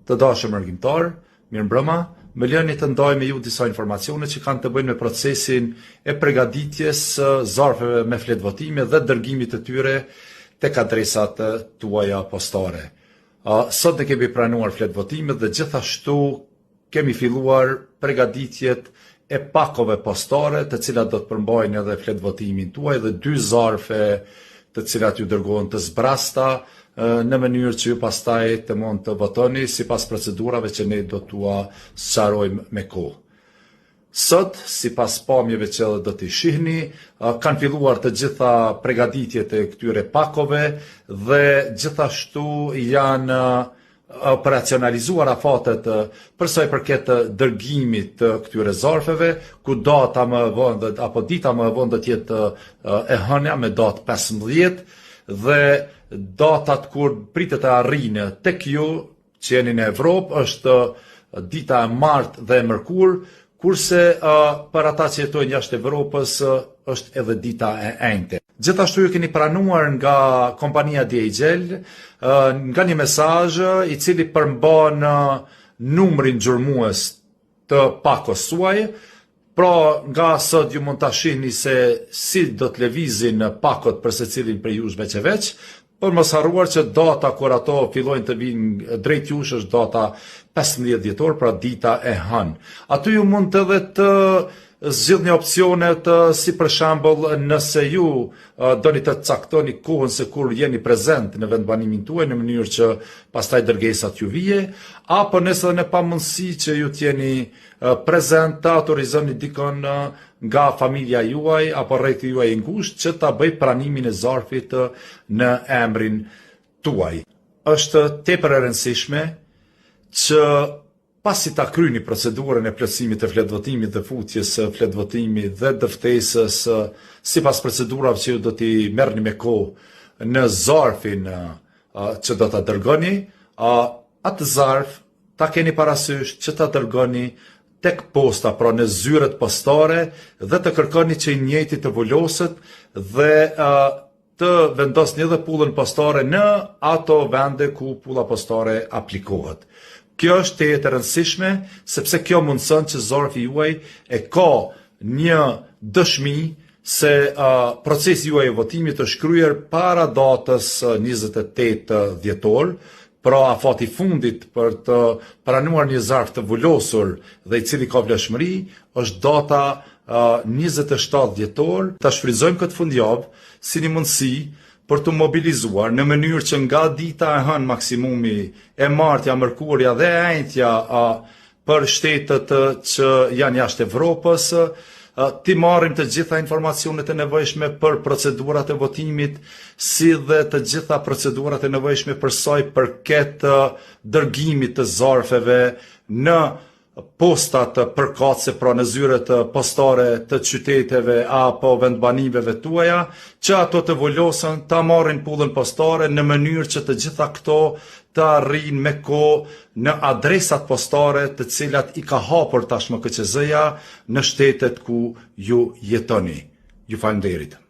Të dashur mërgjimtar, mirëmbrëma, më lëni të ndaj me ju disa informacione që kanë të bëjnë me procesin e përgatitjes zarfeve me fletvotime dhe dërgimit të tyre tek adresat tuaja postare. Sot ne kemi pranuar fletvotimet dhe gjithashtu kemi filluar përgatitjet e pakove postare, të cilat do të përmbajnë edhe fletvotimin tuaj dhe 2 zarfe të cilat ju dërgohen të zbrasta në mënyrë që ju pastaj të mund të votoni sipas procedurave që ne do t'ua sqarojmë me kohë. Sot, sipas pamjeve që do t'i shihni, kanë filluar të gjitha përgatitjet e këtyre pakove dhe gjithashtu janë operacionalizuar afatet për sa i përket dërgimit të këtyre zarfeve, ku data më vonë apo dita më vonë do të jetë e hënia me datë 15 dhe datat kur pritet të arrijnë tek ju që jeni në Evropë është dita e martë dhe e mërkur, kurse për ata që jetojnë jashtë Evropës është edhe dita e enjte. Gjithashtu ju keni pranuar nga kompania DHL nga një mesazh i cili përmban numrin gjurmues të pakos suaj. Pra, nga sot ju mund ta shihni se si do të lëvizin pakot për secilin prej jush veç e veç, por mos harruar që data kur ato fillojnë të vinë drejt jush është data 15 dhjetor, pra dita e hënë. Aty ju mund edhe të zgjidhni opsionet si për shembull nëse ju doni të caktoni kohën se kur jeni prezent në vendbanimin tuaj në mënyrë që pastaj dërgesat ju vije, apo nëse në pamundësi që ju t'jeni prezent të autorizoni dikon nga familja juaj apo rrethti juaj i ngushtë që ta bëj pranimin e zarfit në emrin tuaj. Është tepër e rëndësishme që pasi ta kryeni procedurën e plotësimit të fletvotimit dhe futjes së fletvotimit dhe dëftesës sipas procedurave që ju do t'i merrni me kohë në zarfin që do ta dërgoni, atë zarf ta keni parasysh që ta dërgoni tek posta, pra në zyret postare dhe të kërkoni që i njëjti të vuloset dhe të vendosni edhe pullën postare në ato vende ku pulla postare aplikohet. Kjo është e rëndësishme, sepse kjo mundëson që zarfi juaj e ka një dëshmi se procesi juaj e votimit është kryer para datës 28 dhjetor, pra afati fundit për të pranuar një zarf të vulosur dhe i cili ka vlefshmëri është data 27 dhjetor. Ta shfrytëzojmë këtë fundjavë si një mundësi për të mobilizuar në mënyrë që nga dita e hënë maksimumi e martja, mërkurja dhe e enjtja për shtetet që janë jashtë Evropës, ti marrim të gjitha informacionet e nevojshme për procedurat e votimit, si dhe të gjitha procedurat e nevojshme për sa i përket dërgimit të zarfeve në postat përkatëse, pra në zyret postare të qyteteve apo vendbanimeve tuaja, që ato të vulosen, ta marrin pullën postare në mënyrë që të gjitha këto të arrijnë me kohë në adresat postare të cilat i ka hapur tashmë KQZ-ja në shtetet ku ju jetoni. Ju falenderit.